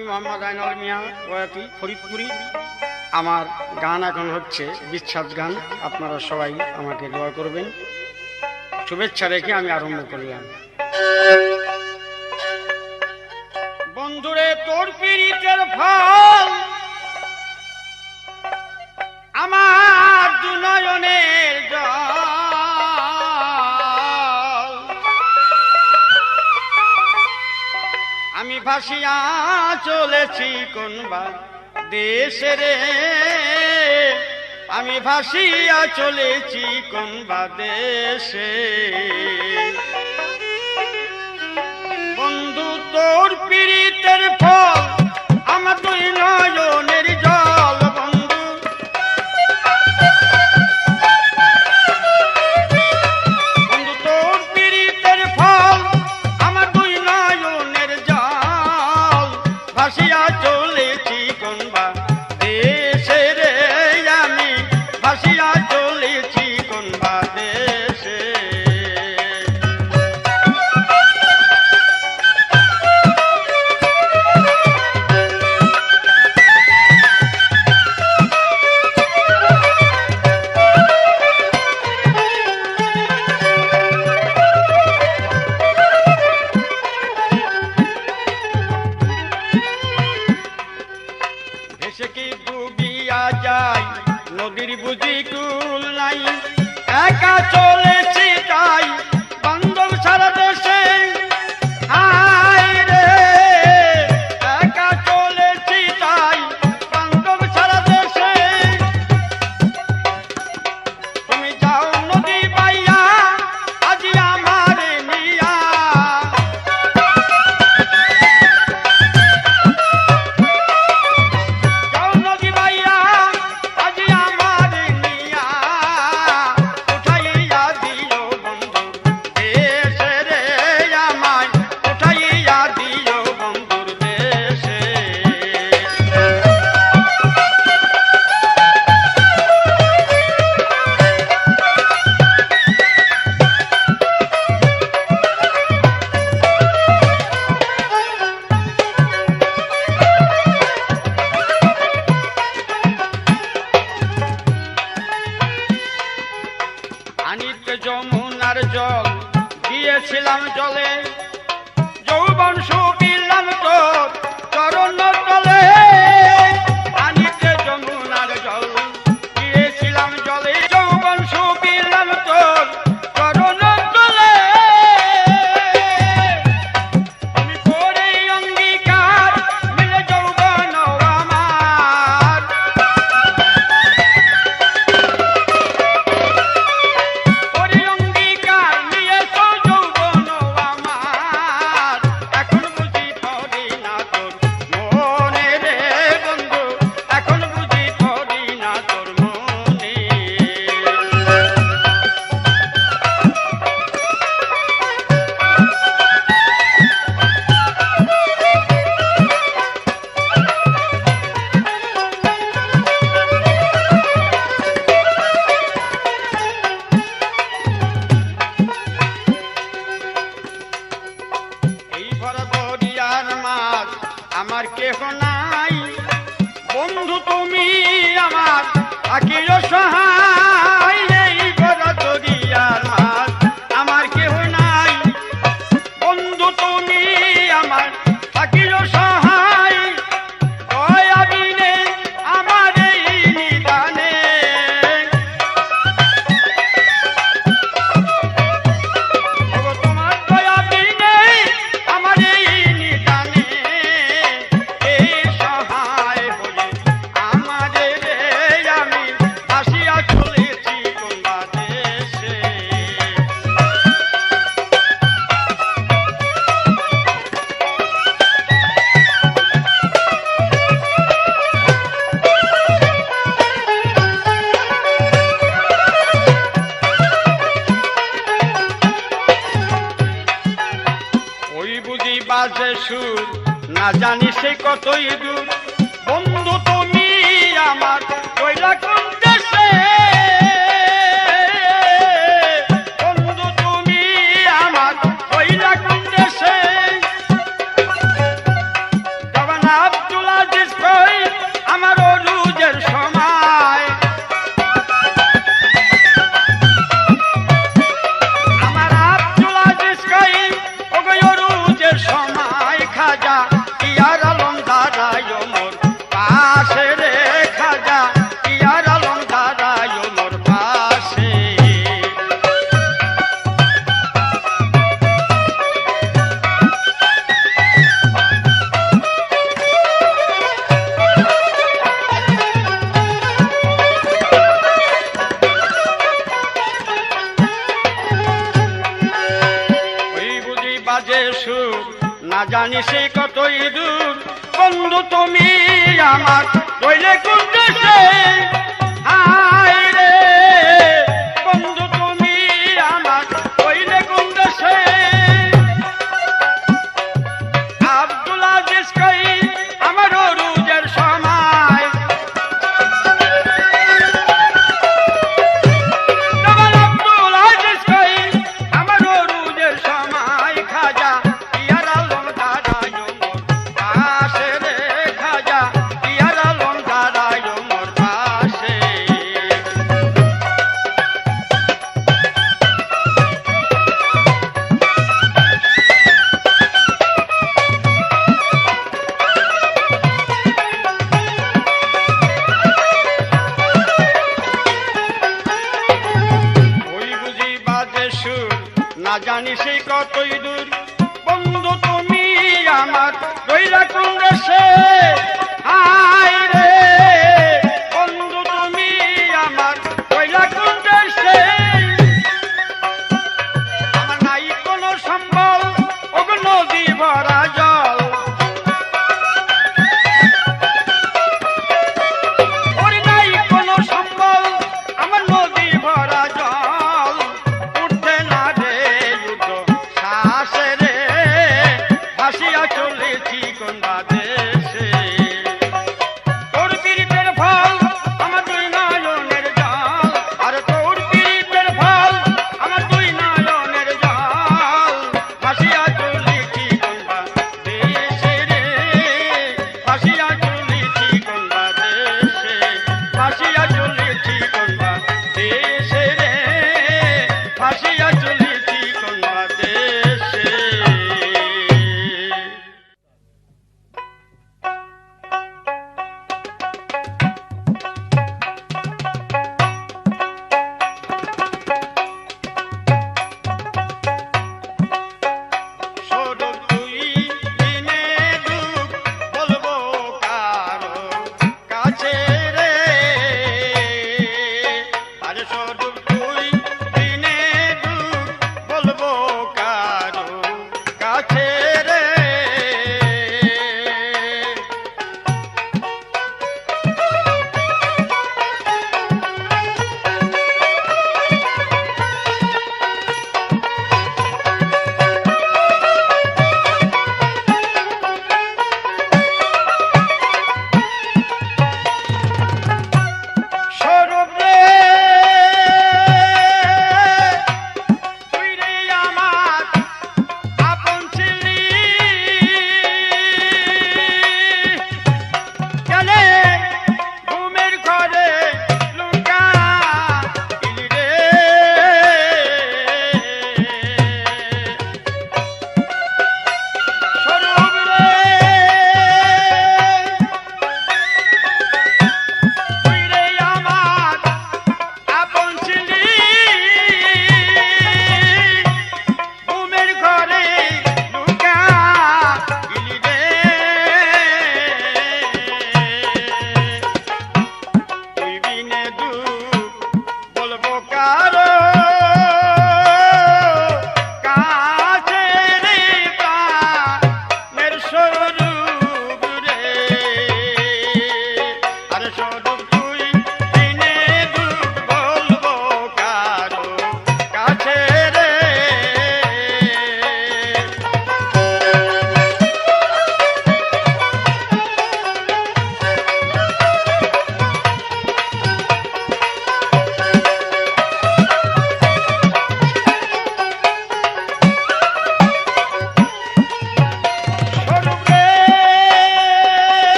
আমি মোহাম্মদ আইনুল মিয়া বয়াতি ফরিদপুরি। আমার গান এখন হচ্ছে বিচ্ছাদ গান। আপনারা সবাই আমাকে দোয়া করবেন, শুভেচ্ছা রেখে আমি আরম্ভ করলাম। বন্ধুরে তোর পীড়িতের ফল আমার দুনয়নের জল, আমি ভাসিয়া চলেছি কোনবা দেশে রে, আমি ভাসিয়া চলেছি কোনবা দেশে। বন্ধু তোর পীড়িতের ফল আমার দুই নয়নের জল, বন্ধু বন্ধু তোর পীড়িতের ফল আমার দুই নয়নের জল, ভাসিয়া চলেছি কোনবা দেশে রে, আমি ভাসিয়া চলেছি কোনবা দেশে। ভেসে কি ডুবিয়া যাই নদীর বুঝি কুল নাই, একা চলেছি তাই বান্ধব সারা দেশে। হায় রে একা চলেছি তাই বান্ধব সারা দেশে। তুমি যাও নদী বাইয়া আজি আমারে নিয়া, যাও নদী বাইয়া আজি আমারে নিয়া, উঠাইয়া দিও বন্ধু দেশে রে, আমায় উঠাইয়া দিও বন্ধুর দেশে। আনিতে যমুনার জল দিয়েছিলাম জলে, যৌবন সুপিলাম তোর চরণ তলে। আনিতে যমুনার জল দিয়েছিলাম জলে, যৌবন সুপিলাম তোর চরণ তলে। আমি করে অঙ্গীকার মিলে যৌবন আমার, ওরে অঙ্গীকার নিয়েছো যৌবন আমার, এখন বুঝি পড়ি না তোর মনে রে বন্ধু, এখন বুঝি পড়ি না তোর মনে। এই ভরা দরিয়ার মাছ আমার কেহ নাই, বন্ধু তুমি আমার থাকিল সহায়। এই ভরা দরিয়ার মাছ আমার কেহ নাই, বন্ধু তুমি আমার থাকিল সহায়। দয়া বিনে আমার এই নিদানে, ওগো তোমার দয়া বিনে আমার এই নিদানে, এই সহায় হয়ে আমাদের রে, আমি আসিয়া চলেছি কোনবা দেশে। ওই বুঝি বাজে সুর না জানি সে কতই দূর, বন্ধু তুমি আমার কইলা কোন দেশে। বন্ধু তুমি আমার কইলা কোন দেশে। জবানা না জানি সে কতই দূর বন্ধু তুমি আমার রইলে কোন দেশে হায় রে বন্ধু তুমি আমার রইলে কোন দেশে আব্দুল আজিজ কই আমার রোজের সময় তোমার আব্দুল আজিজ কই আমার রোজের সময় খাজা ইয়ার আলম দাদাই মোর পাশে রে খাজা ইয়ার আলম দাদাই মোর পাশে ওই বুঝি বাজে সুর না জানি সে কতই দূর বন্ধু তুমি আমার রইলা কোন দেশে হায় রে বন্ধু তুমি আমার রইলা কোন দেশে আমার নাই কোনো সম্বল ওগো নদী ভরা জল ওর নাই কোনো সম্বল আমার নদী ভরা জল উঠতে না রে যুদ্ধ শ্বাসে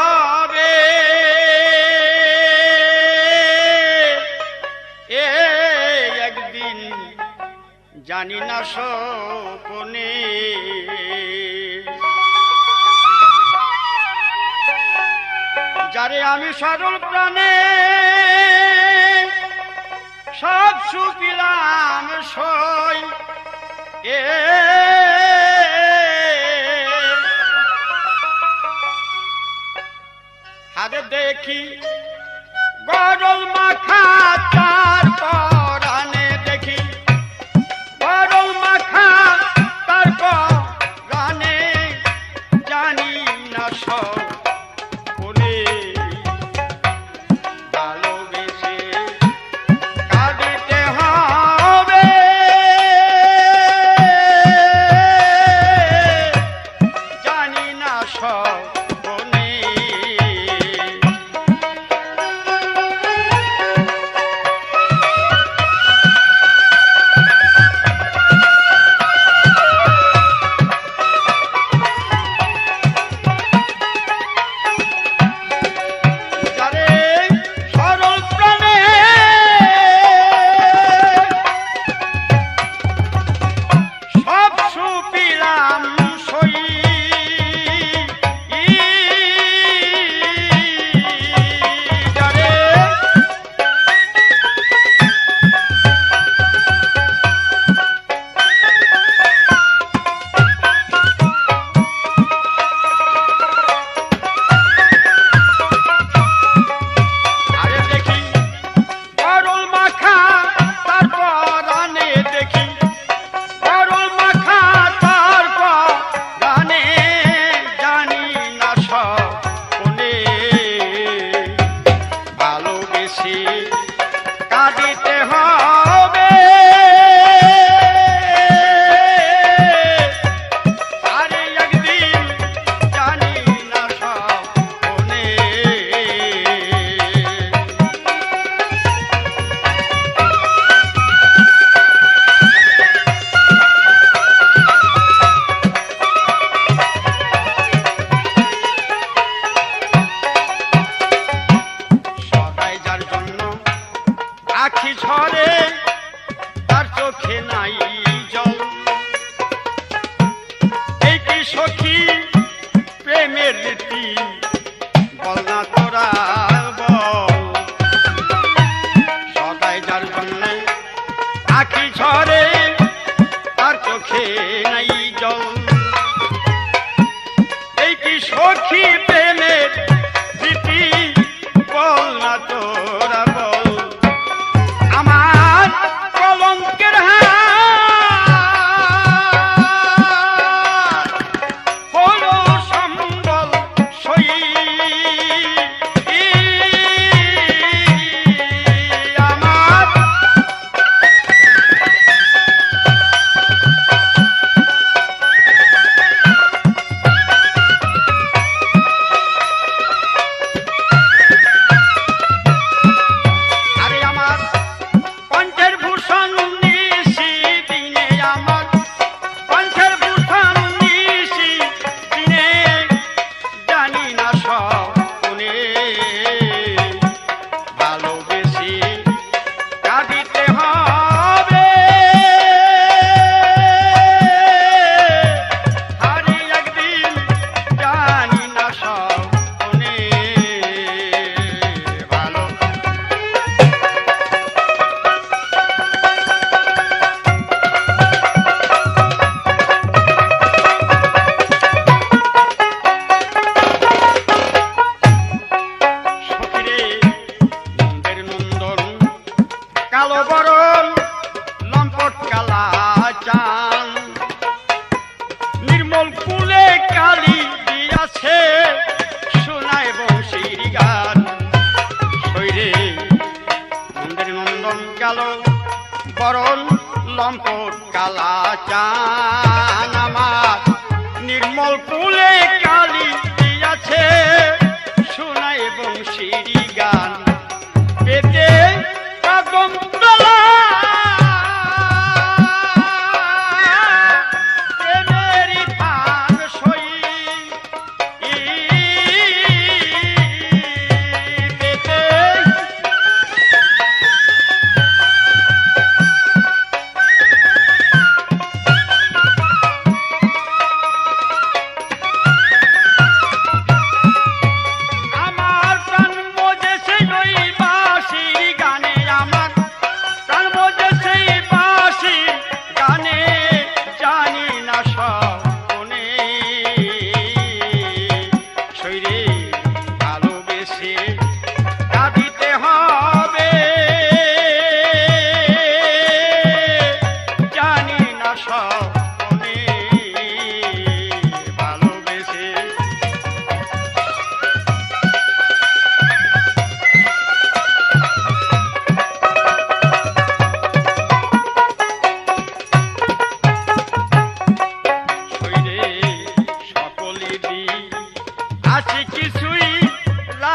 হবে একদিন জানি না স্বপ্নে যারে আমি সরল প্রাণে সব সুপিলাম সই হাতে দেখি গরল মাখা তার পরানে দেখি গরল মাখা তার পরানে জানি না সব আখি ঝরে তার চোখে নাই জল এই কি সখী প্রেমের রীতি বল না তোরা বল সদাই যার জন্য আখি ঝরে তার চোখে নাই জল এই কি সখী প্রেমের রীতি বল না তোরা বল কালো বরণ লম্পট কালা চান নির্মল ফুলে কালি দিয়াছে শোনায় বংশীর গান শৈরে নন্দের নন্দন কালো বরণ লম্পট কালা চান আমার নির্মল ফুলে কালি দিয়াছে শোনায় বংশীর গান পেতে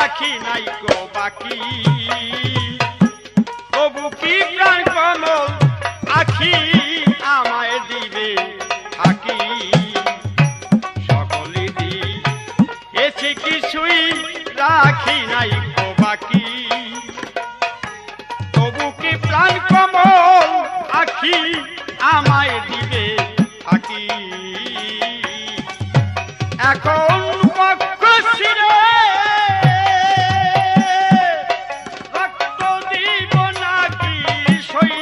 রাখি নাই কো বাকি তবু কি প্রাণ কমল আখি আমায় দিবে থাকি সকলে দিয়েছে কিছুই রাখি নাই কো বাকি তবু কি প্রাণ কমল আখি আমায় দিবে থাকি এখন পক্ষ ছিঁড়ে রক্ত দিব নাকি সই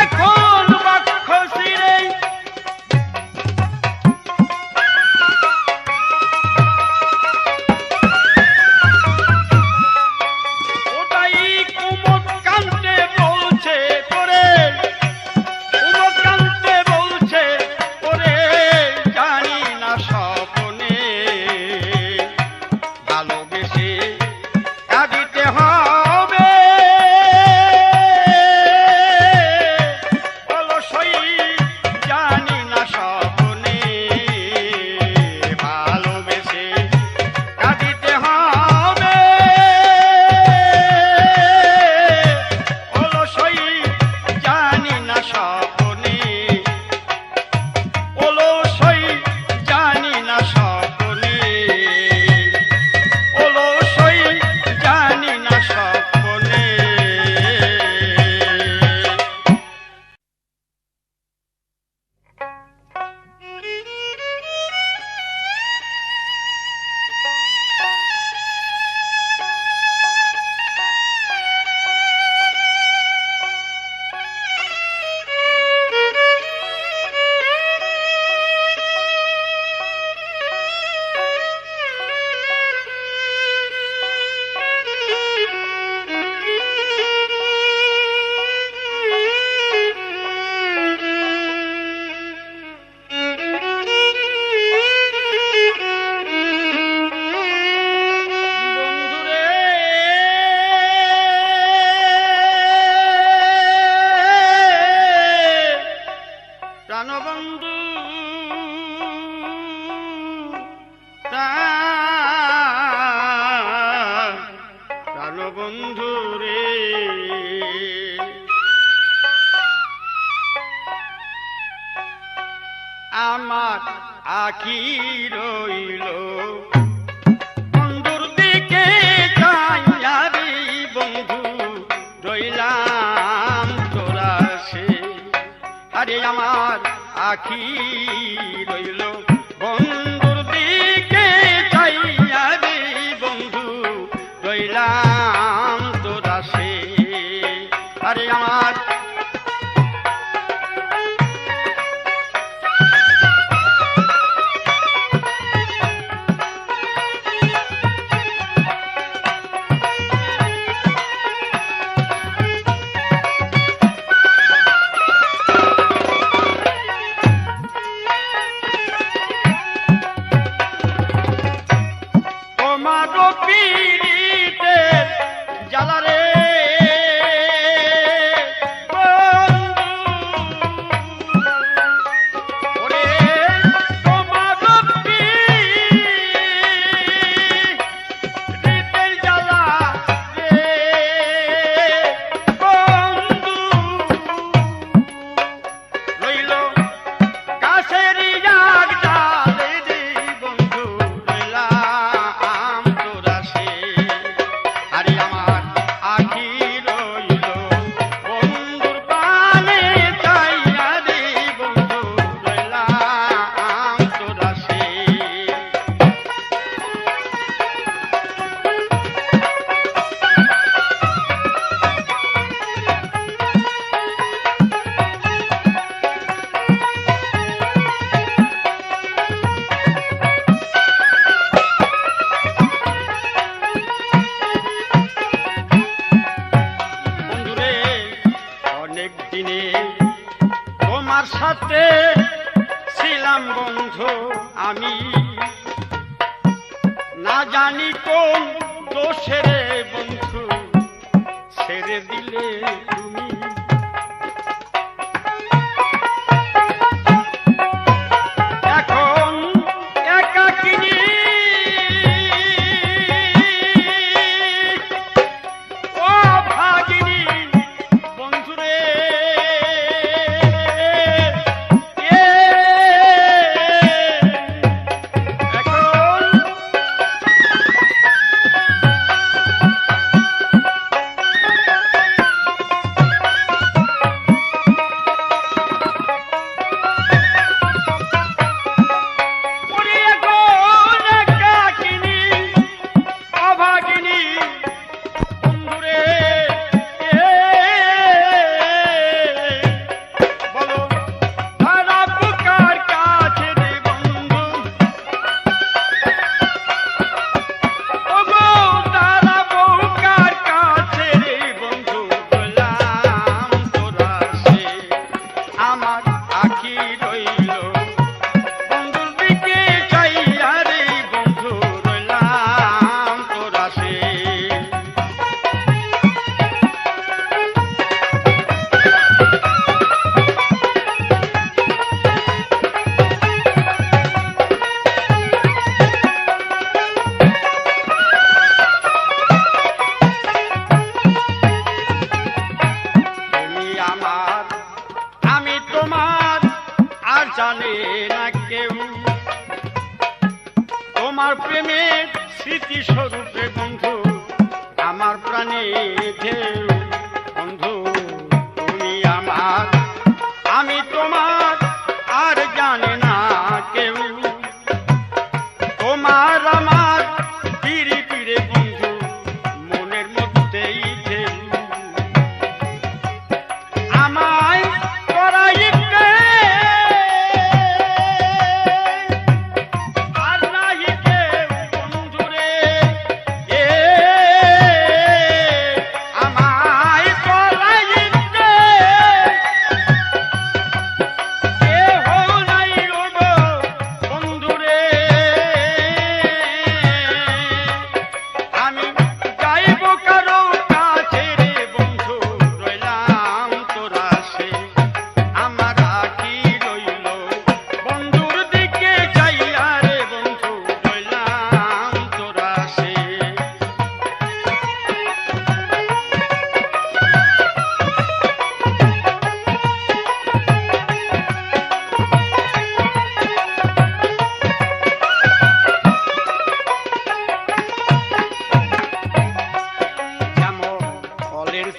এখন পক্ষ ছিঁড়ে ওটাই কুমদ কান্দে বলছে তোরে কুমদ কান্দে বলছে ওরে জানি না স্বপ্নে ভালোবেসে কাঁদিতে হবে অলসই জানি না স্বপ্নে ভালোবেসে কাঁদিতে হবে অলসই জানি না স্বপ্নে অলসই জানি না স্বপ্নে অলসই জানি না স্বপ্নে বন্ধুরে প্রাণবন্ধু প্রাণবন্ধু রে আমার আখি রইল বন্ধুর দিকে চাইয়া রে বন্ধু রইলাম তোরা সে আরে আমার আখি রইল বন্ধুর দিকে চাইয়া রে বন্ধু রইলাম তোরা সে আরে আমার তোমার পীড়িতে জ্বালা রে ওরে তোমার পীড়িতে জ্বালা রে বন্ধু রইল কাছের জাগ জালে রে বন্ধু রইলাম তোরা সে আরে আমার আখি রইল বন্ধুর পানে চাইয়া রে বন্ধু রইলাম তোরা সে বন্ধুরে অনেক দিনে তোমার সাথে ছিলাম বন্ধু আমি না জানি কোন দোষে বন্ধু ছেড়ে দিলে তুমি এখন একা তোমার প্রেমের স্মৃতি স্বরূপে বন্ধু আমার প্রাণে ঢেউ বন্ধু তুমি আমার আমি তোমার আর জানে না কেউ তোমার আমার পিড়ি পিড়ে বন্ধু মনের মধ্যেই ঢেউ আমায় করাই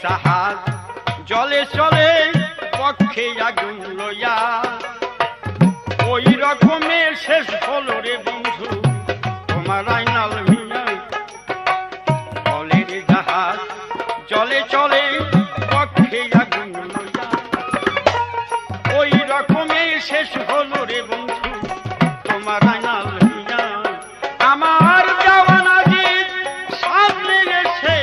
জাহাজ জলে চলে পক্ষে আগুন লইয়া ওই রকমের শেষ হলো রে বন্ধু তোমার আইনাল মিয়া জলের জাহাজ জলে চলে পক্ষে আগুন লইয়া ওই রকমের শেষ হলো রে বন্ধু তোমার আইনাল মিয়া আমার জওয়ানা জিত সামনে এসে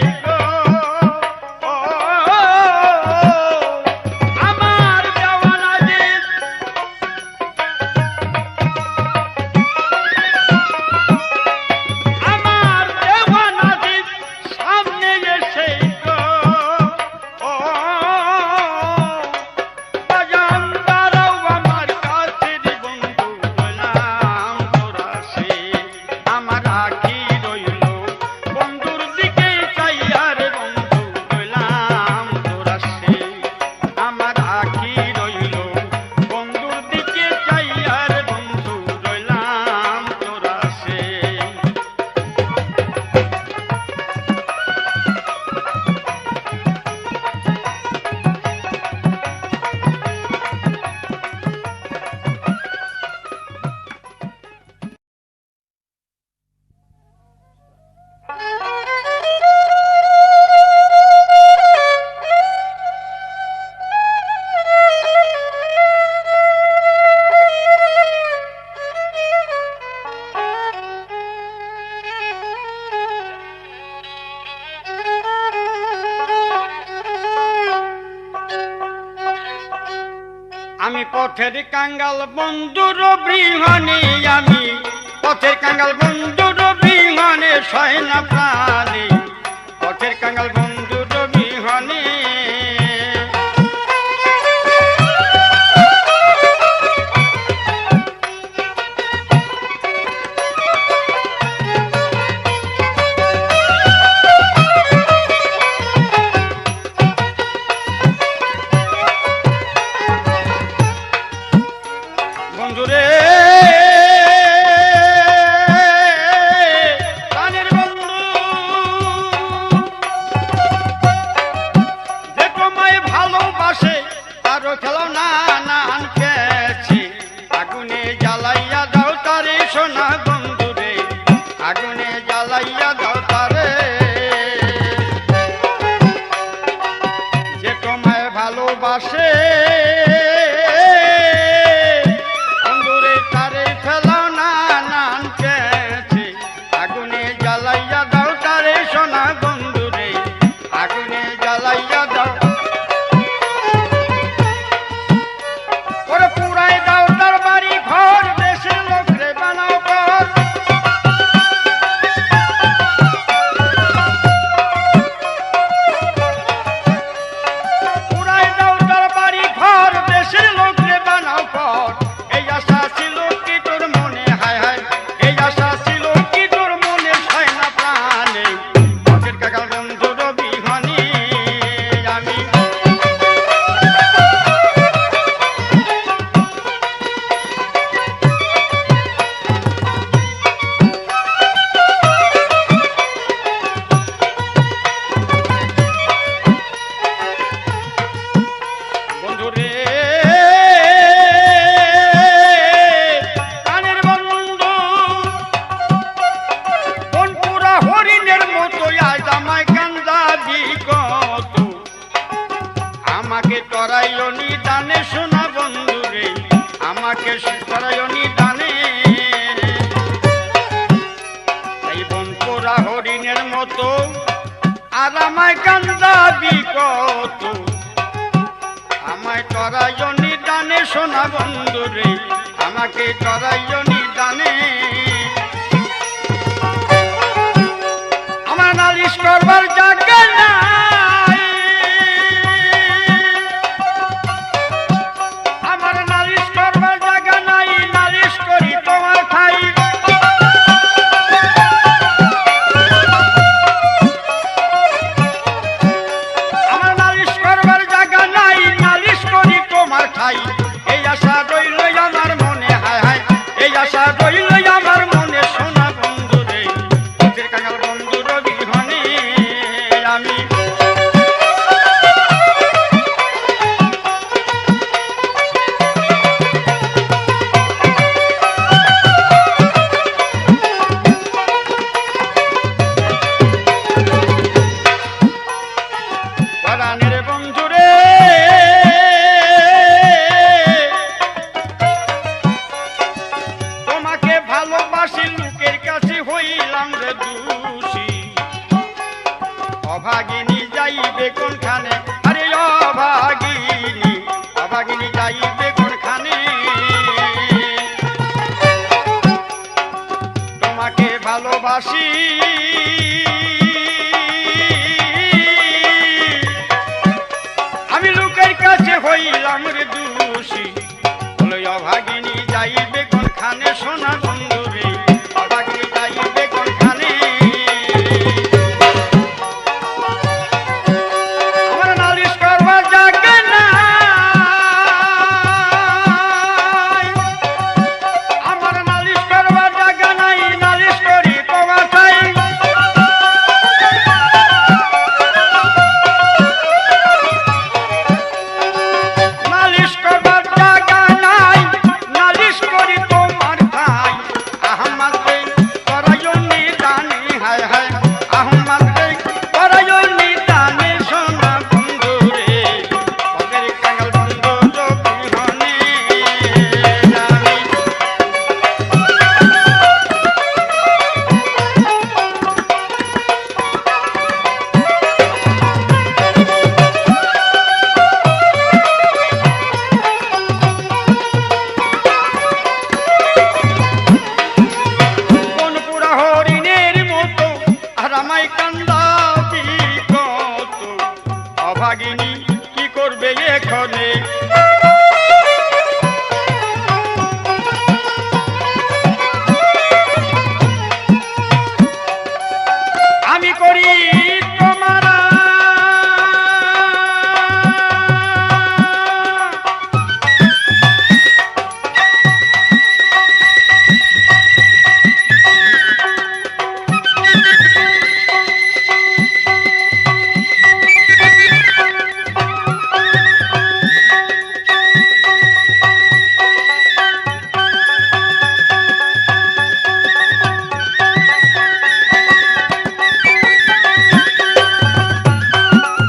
আমি পথের কাঙ্গাল বন্ধুর বিহনে আমি পথের কাঙ্গাল বন্ধুর বিহনে সয় না প্রাণে পথের কাঙ্গাল বন্ধুর বিহনে বন্ধুরে প্রাণের বন্ধু যে তোমায় ভালোবাসে তারও খেলো না নান খেয়েছি আগুনে জ্বালাইয়া দাও তারে সোনা বন্ধুরে আগুনে জ্বালাইয়া দাও তারে যে তোমায় ভালোবাসে পুরাই দাও তার বাড়ি ঘর দেশের লোকরে বানাও ঘর আমায় কান্দাবি কত, আমায় তরাইও নিদানে সোনা বন্ধু রে, আমাকে তরাইও নিদানে। আমার নালিশ করবার জায়গা নাই, আমার নালিশ করবার জায়গা নাই, নালিশ করি তোমার ঠাই। আমার নালিশ করবার জায়গা নাই, নালিশ করি তোমার ঠাই। এই আশা রইল আমার মনে, হায় হায় এই আশা রইল আমার মনে সোনা বন্ধু রে, পথের কাঙাল বন্ধু রবিহনে আমি। পরাণের বন্ধু রে, তোমাকে ভালোবাসি লোকের কাছে হইলাম রে দোষী। অভাগিনী যাইবে কোনখানে, আরে অভাগিনী, অভাগিনী যাইবে কোনখানে। তোমাকে ভালোবাসি আমি লোকের কাছে হইলাম রে দোষী। বলে অভাগিনী যাইবে কোনখানে সোনা বন্ধু রে, অভাগিনী যাইবে কোনখানে। আমার নালিশ করবার জায়গা নাই, আমার নালিশ করবার জায়গা নাই, নালিশ করি তোমার ঠাই। নালিশ করবার জায়গা নাই, নালিশ করি তোমার ঠাই। আহমাদে করাইও নিদানে, হায় হায় আহমাদে করাইও নিদানে সোনা বন্ধু রে, পথের কাঙাল বন্ধু রবিহনে আমি। কোন পুরা হরিণের মতো আর আমায় কান্দাবি কত, অভাগিনী কি করবে এখানে। আমি করি তোমার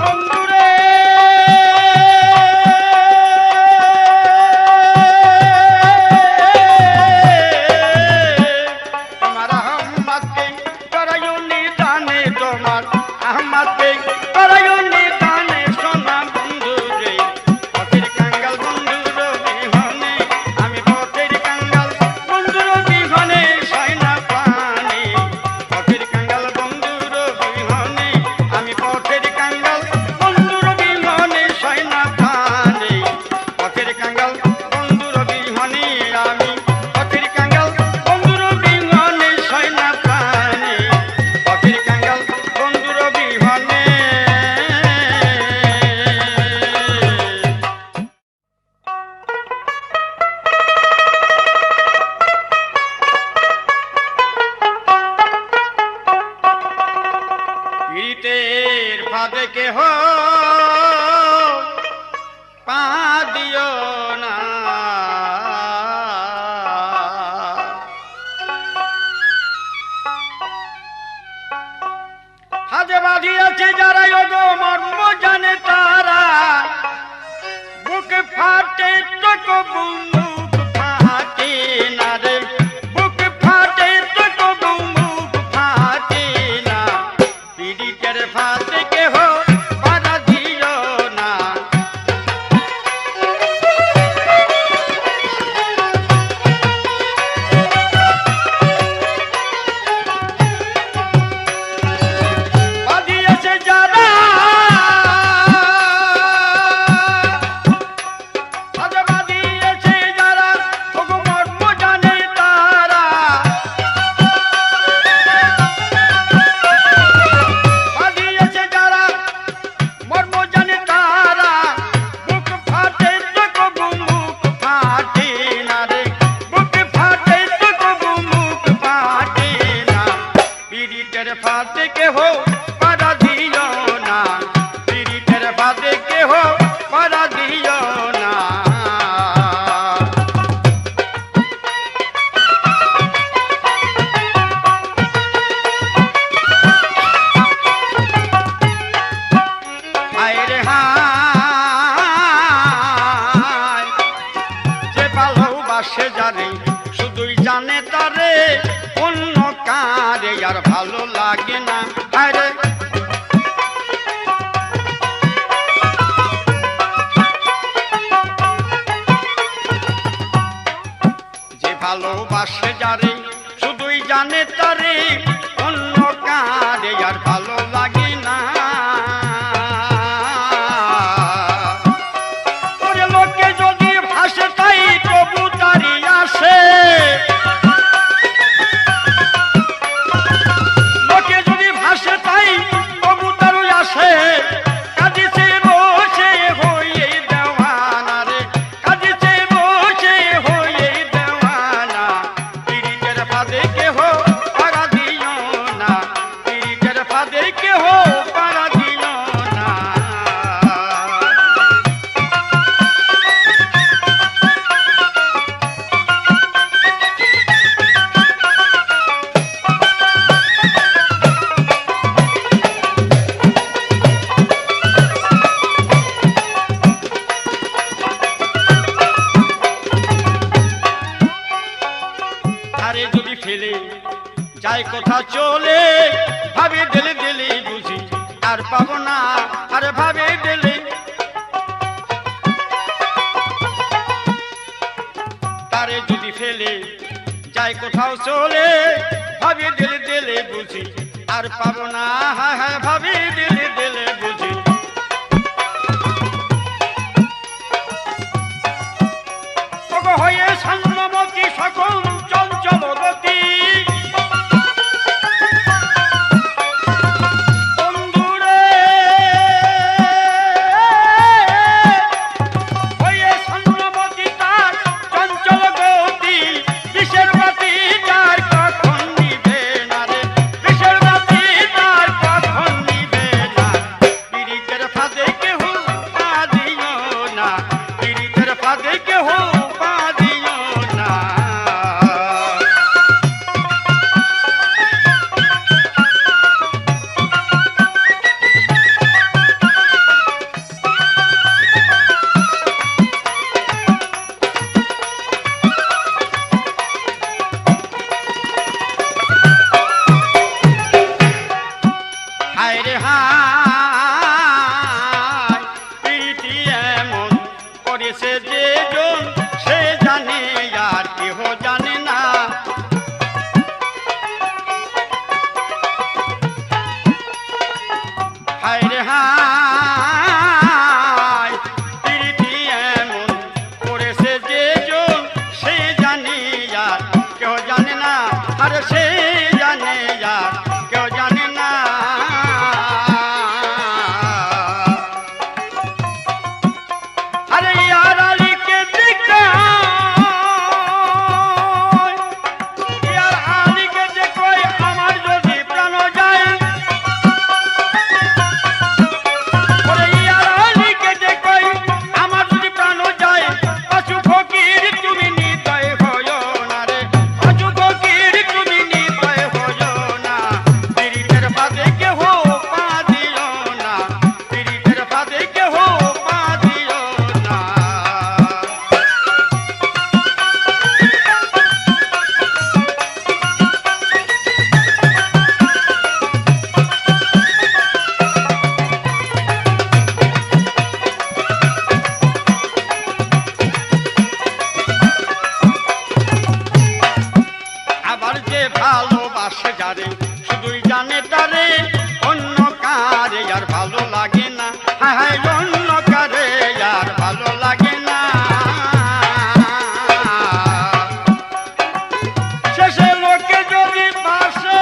বন্ধুরে। তোমার আহমাদকে করাইও নিদানে, তোমার আহমাদকে করাইও নিদানে সোনা বন্ধু রে, পথের কাঙ্গাল বন্ধু রবিহনে আমি। পথের কাঙ্গাল বন্ধু রবিহনে সয়না প্রাণে, পথের কাঙ্গাল বন্ধু রবিহনে আমি। পথের কাঙ্গাল বন্ধু রবিহনে সয়না প্রাণে, পথের কাঙ্গাল বন্ধু রবিহনে আমি। পথের কাঙ্গাল বন্ধু রবিহনে সয়না প্রাণে, পথের কাঙ্গাল বন্ধু রবিহনে। পীড়িতের ফাঁদে কেহ পা দিও না, ফাঁদে বাঁধিয়াছে যারা ওগো মর্ম জানে তারা, বুক ফাটে তো কবু মুখ ফাটে না রে, বুক ফাটে তো কবু মুখ ফাটে না। পীড়িতের ফাঁদে কেহ ফাঁদে কেহ পাড়া দিও না, পীড়িতের ফাঁদে কেহ পাড়া দিও না। হায় রে হায়, যে ভালোবাসে যারে শুধুই জানে তারে, অন্য কারে আর ভালো লাগে না। হায় রে যে ভালোবাসে যারে শুধুই জানে তারে, অন্য কারে আর ভালো লাগে না। ওরে লোকে যদি ভাসে তাই তবু তারি আসে, লোকে যদি ভাসে তাই তবু তারই আসে। কাঁদিছে বসে হয়ে দেওয়ানা রে, কাঁদিছে বসে হয়ে দেওয়ানা, পীড়িতের ফাঁদে কেহ পাড়া দিও না, পীড়িতের ফাঁদে কেহ পাড়া দিও না। আরে যদি ফেলে যায় কথা চলে, ভাবে দিলে দিলে বুঝি আর পাবো না, আরে ভাবে দিলে। তারে যদি ফেলে যায় কোথাও চলে, ভাবে দিলে দিলে বুঝি আর পাবো না, হ্যাঁ হ্যাঁ ভাবে দিলে দিলে বুঝি। ওগো হয়ে সান্নমতি সকল চঞ্চল গতি, বন্ধুরে হয়ে সান্নমতি তার চঞ্চল গতি, বিষের বাতি তার কখন নিবে না রে, বিষের বাতি তার কখন নিবে না। পীড়িতের ফাঁদে কেহ পা দিও না, পীড়িতের ফাঁদে কেহ পা দিও না। হায় রে হায়, পীড়িতি এমন করেছে যে জন, সে জানে আর কেহ জানে না। হায় রে হায়, পীড়িতি এমন করেছে যে জন, সে জানে আর কেহ জানে না, আর সে জানে আর কেউ জানে না। আরে ইয়ার আলীকে দেখো, ইয়ার আলীকে দেখো, আমার যদি প্রাণ যায়। ওরে ইয়ার আলীকে দেখো, আমার যদি প্রাণ যায়। পাশু ফকির তুমি নিদয় হয়ো না রে, পাশু ফকির তুমি নিদয় হয়ো না, পীড়িতের ফাঁদে কেহ পা দিও না, পীড়িতের ফাঁদে কেহ পা দিও না। আবার যে ভালোবাসে যারে শুধুই জানে তারে, অন্য কারে আর ভালো লাগে না, হ্যাঁ হ্যাঁ অন্য কারে আর ভালো লাগে না। শেষে লোকে যদি বাসে,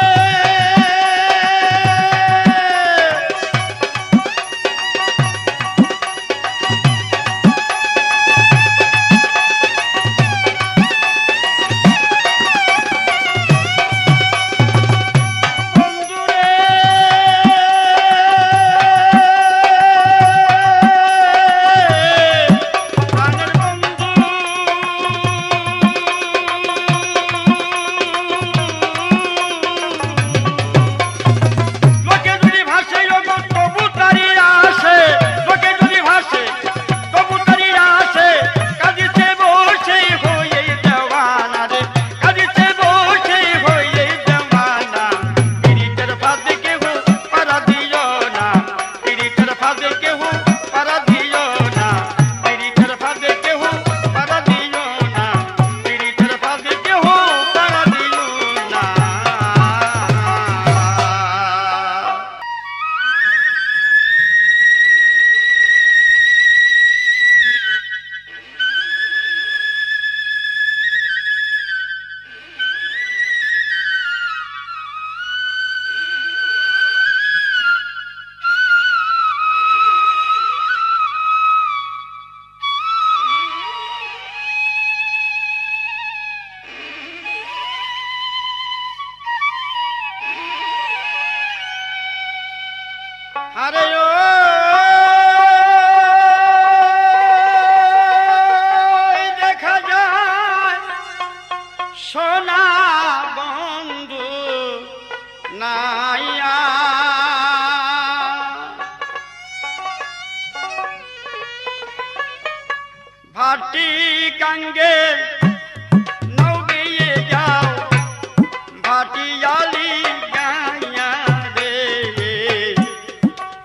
নাইয়া ভাটি গাঙ্গে নৌগিয়ে যাও ভাটিয়ালি গাইয়া রে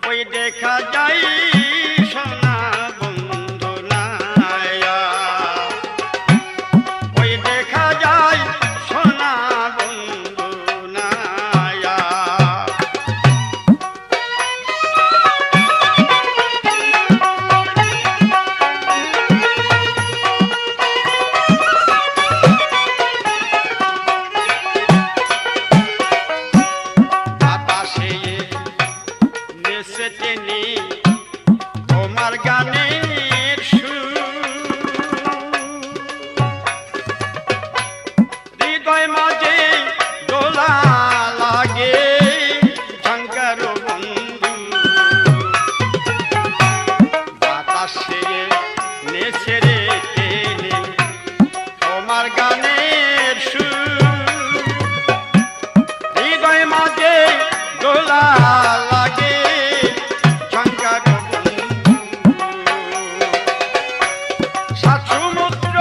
ওই দেখা যাই সোনা বন্ধু নাইয়া ওই দেখা যায় সোনা বন্ধু নাইয়া বাতাসে নেচে টেনে তোমার গানের সুর হৃদয় মাঝে দোলা লাগে ঝঙ্কার বন্ধু বাতাসে নেচে রে টেনে তোমার গানের সুর হৃদয় মাঝে দোলা লাগে ঝঙ্কার বন্ধু সাত সমুদ্র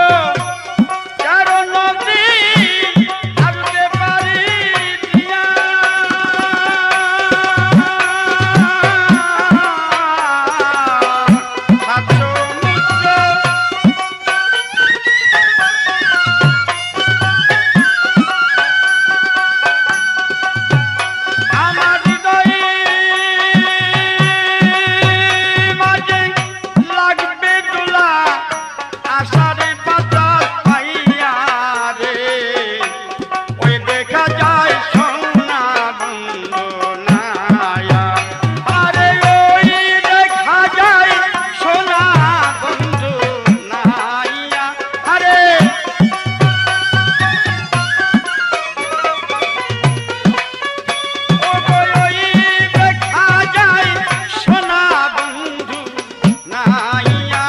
চারো নদী আসতে পারি দিয়া সাত সমুদ্র আমার হৃদয়ে মাঝে লাগবে দোলা আষাঢ়ে বাতাস পাইয়া রে ওই দেখা যায় সোনা বন্ধু নাইয়া আরে ওই দেখা যায় সোনা বন্ধু নাইয়া আরে ওই দেখা যায় সোনা বন্ধু নাইয়া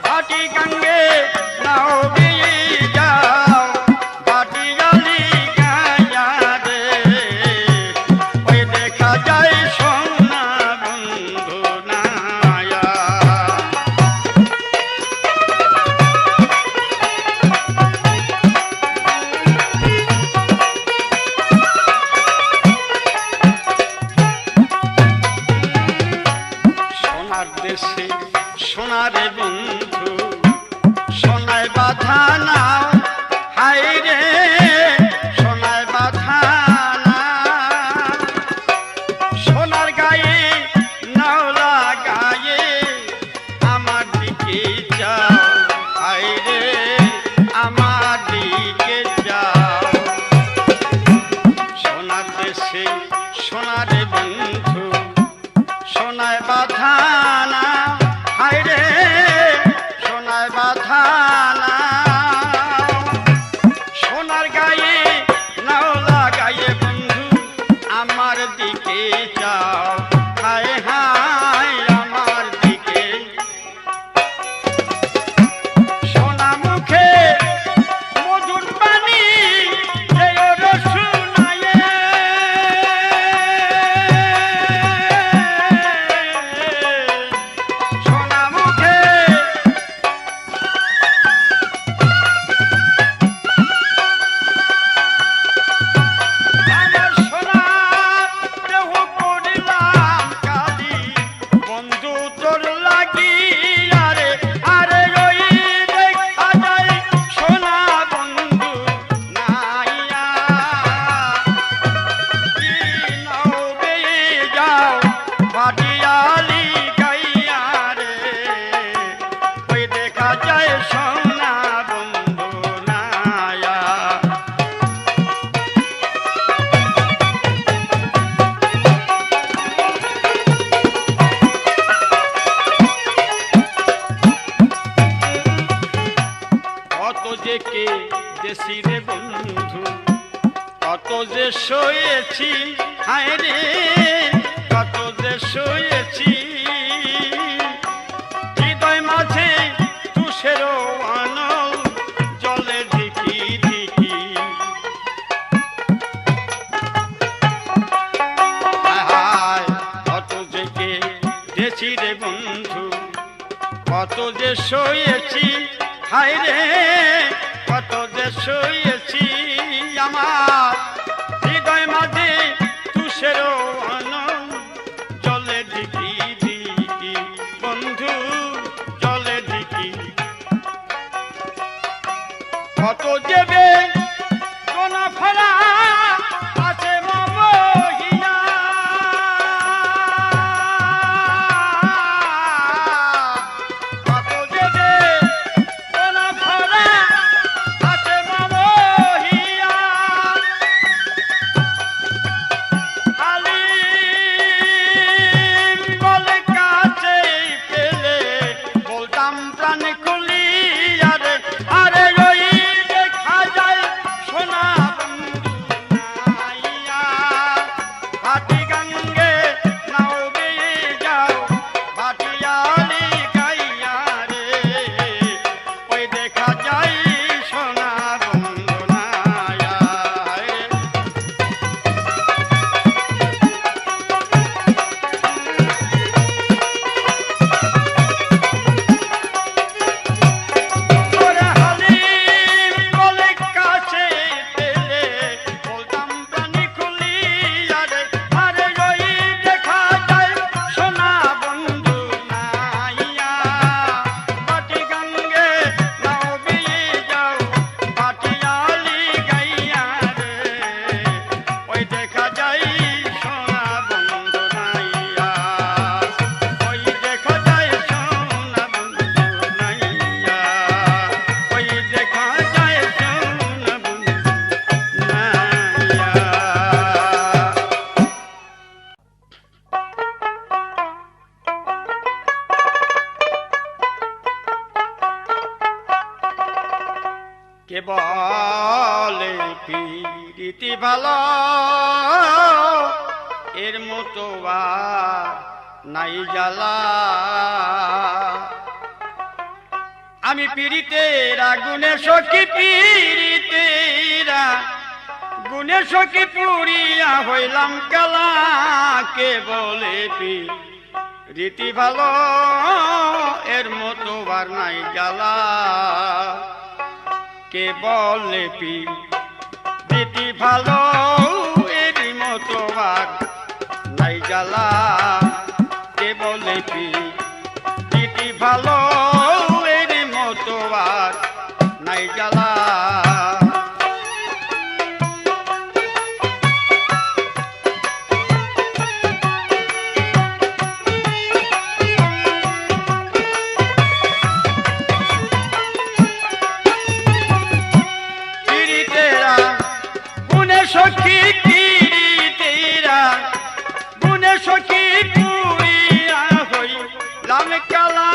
ভাটি গাঙ্গে নাও গিয়ে যাও ভাটিয়ালি গাইয়া রে ওই দেখা যায় সোনা বন্ধু নাইয়া সোনার দেশে সোনারে বন্ধু সোনায় বাধা নাও হাই রে সোনায় বাধা না সোনার গায়ে নাও লাগায়ে আমার দিকে যাও হাই রে আমার দিকে যাও সোনার দেশে সোনারে বন্ধু সোনায় বাধা না হাই রে সোনায় বাধা না সোনার গায়ে নাও লাগায়ে বন্ধু আমার দিকে যাও হায় হায় আমার দিকে সোনা মুখে মধুর বাণী যেও রে শুনায়ে সোনা মুখে আমার সোনা দেহ করিলাম কালি বন্ধু তোর লাগি আরে আরে ওই দেখা যায় সোনা বন্ধু নাইয়া কি নাও বেয়ে যাও ভাটিয়ালি গাইয়া রে ওই দেখা যায় সোনা বন্ধু নাইয়া কত যে কে দেশি রে বন্ধু কত যে শুয়েছি হায় রে কত যে শুয়েছি হৃদয় মাঝে তুষের আনল জলে ঢিকি ঢিকি শুয়েছি রে বন্ধু, কত যে শুয়েছি, হায় রে কত যে শুয়েছি। আমার হৃদয় মাঝে তুষের জলে ঢিকি ঢিকি বন্ধু জলে ঢিকি, কত যেবে কোনা ফেরা আছে মহিয়া, কত যেবে কোনা ফেরা আছে মহিয়া। হালিম বলে কাছে পেলে বলতাম প্রাণ খুলিয়া রে, আরে ওই দেখা যায় সোনা বন্ধু নাইয়া। ভাটি গঙ্গে নাও বেয়ে যাও ভাটিয়ালি গাইয়া রে, ওই দেখা যায় সোনা বন্ধু নাইয়া। ওরে হালিম বলে কাছে পেলে বলতাম প্রাণী খুলিয়া রে, আরে ওই দেখা যায় সোনা বন্ধু নাইয়া। ভাটি গঙ্গে নাও বেয়ে যাও ভাটিয়ালি গাইয়া রে, ওই দেখা যায় সোনা বন্ধু নাইয়া, ওই দেখা যায় সোনা বন্ধু নাইয়া, ওই দেখা যায় সোনা বন্ধু নাইয়া। কে বলে প্রীতি ভালো, এর মতো আর নাই জ্বালা। আমি পীড়িতের আগুনে সখী পীড়িতের গুণে সখী পুরিয়া হইলাম কালা। কে বলে প্রীতি ভালো, এর মতো আর নাই জ্বালা। কে বলে প্রীতি ভালো, এর মতো আর নাই জ্বালা। কে বলে প্রীতি ভালো, এর মতো আর নাই জ্বালা। পীড়িতেরা গুণে সখী পীড়িতেরা গুণে সখী পুরিয়া হইলাম কালা।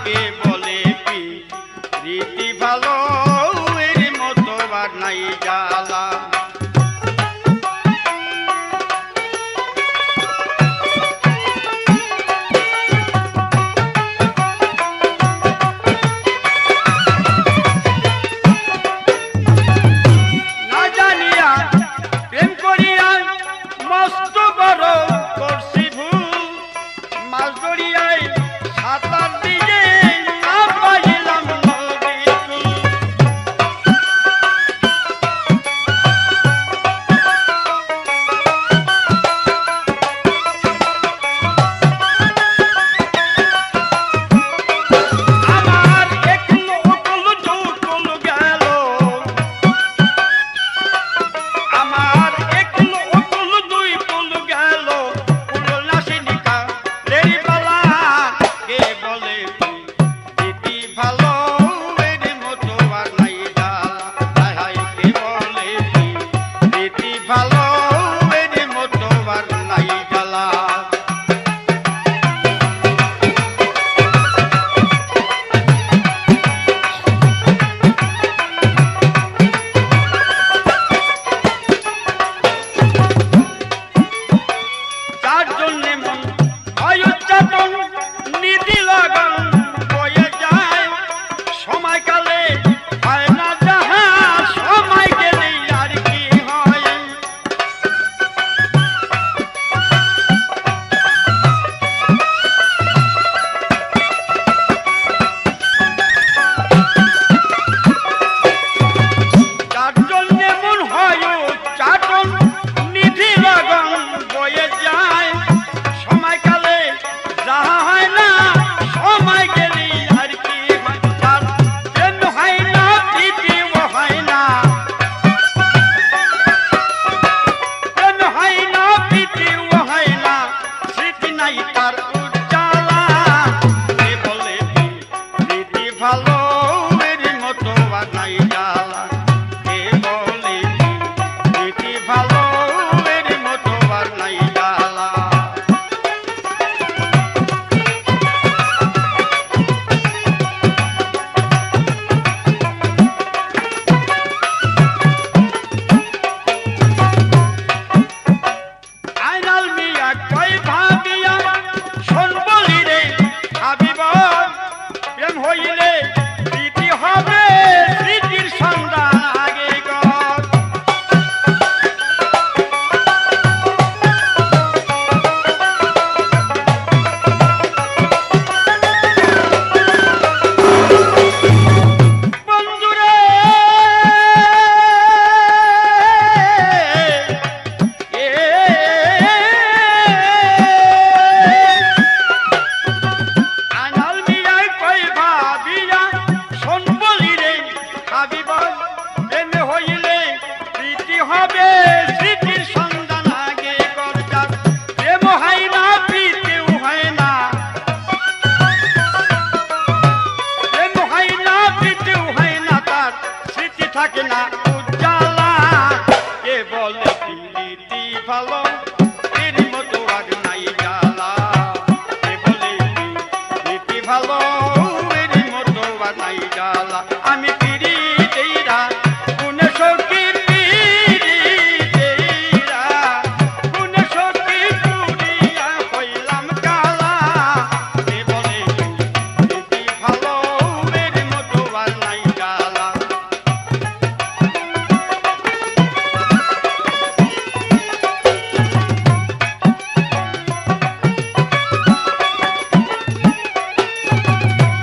কে বলে প্রীতি ভালো, এর মতো আর নাই জ্বালা। না জানিয়া প্রেম করিয়া মস্ত বড় করছি ভুল, মাছ ধরিয়াই সাঁতার দিয়ে না পাইলাম নদীর কূল। আমার একলো কুল দুকুল গেল, আমার একলো কুল দুই কুল গেল, কুল নাসিনিকা রেড়ি পালা। কে বলে প্রীতি ভালো, এর মতো আর নাই জ্বালা। হায় হায় কে বলে প্রীতি ভালো, এর মতো আর নাই জ্বালা। যার জন্যে মন হয় উচ্চাটন, নীতি লগন বয়ে যায়। সময়কালে হয় না যাহা, সময় গেলেই আর কি হয়। হইবে স্মৃতির সন্ধান আগে করজার প্রেম হয় না প্রীতিও হয় না প্রেম হয় না প্রীতিও হয় না তার স্মৃতি থাকে না উজ্জ্বলা কে বলে প্রীতি ভালো এর মতো আর নাই জ্বালা কে বলে প্রীতি ভালো এর মতো আর নাই জ্বালা আমি পিরিতেইরা গুণে সখীর পিরিতেইরা গুণে সখী পুরিয়া হইলাম কালা কে বলে প্রীতি ভালো এর মতো আর নাই জ্বালা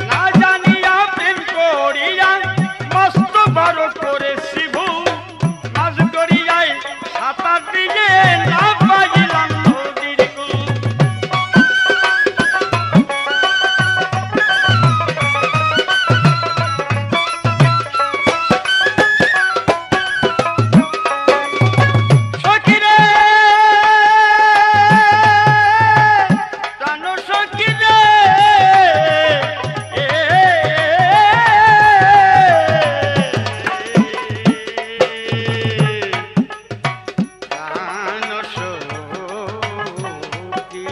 না জানিয়া প্রেম করিয়া মস্ত বড় করেছি ভুল মাঝ করিয়ায় সাঁতার দিয়ে না পাইলাম নদীর কুল সখীরে প্রাণ সখীরে প্রাণ সখী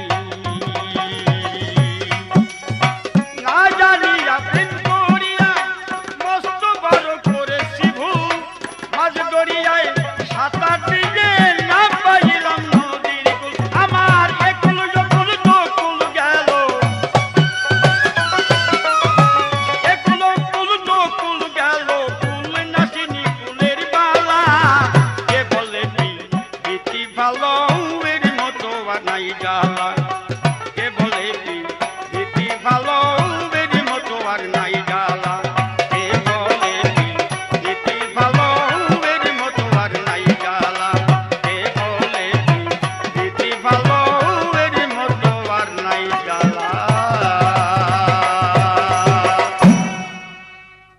না জানিয়া প্রেম করিয়া মস্ত বড় করেছি ভুল মাঝ গড়িয়ায় সাঁতার দিয়ে না পাইলাম নদীর কুল আমার একুল যকুল দকুল গেল একুল কুল দকুল গেল কুল নাচিনি কুলের বালা কে বলে প্রীতি ভালো এর মতো আর নাই জ্বালা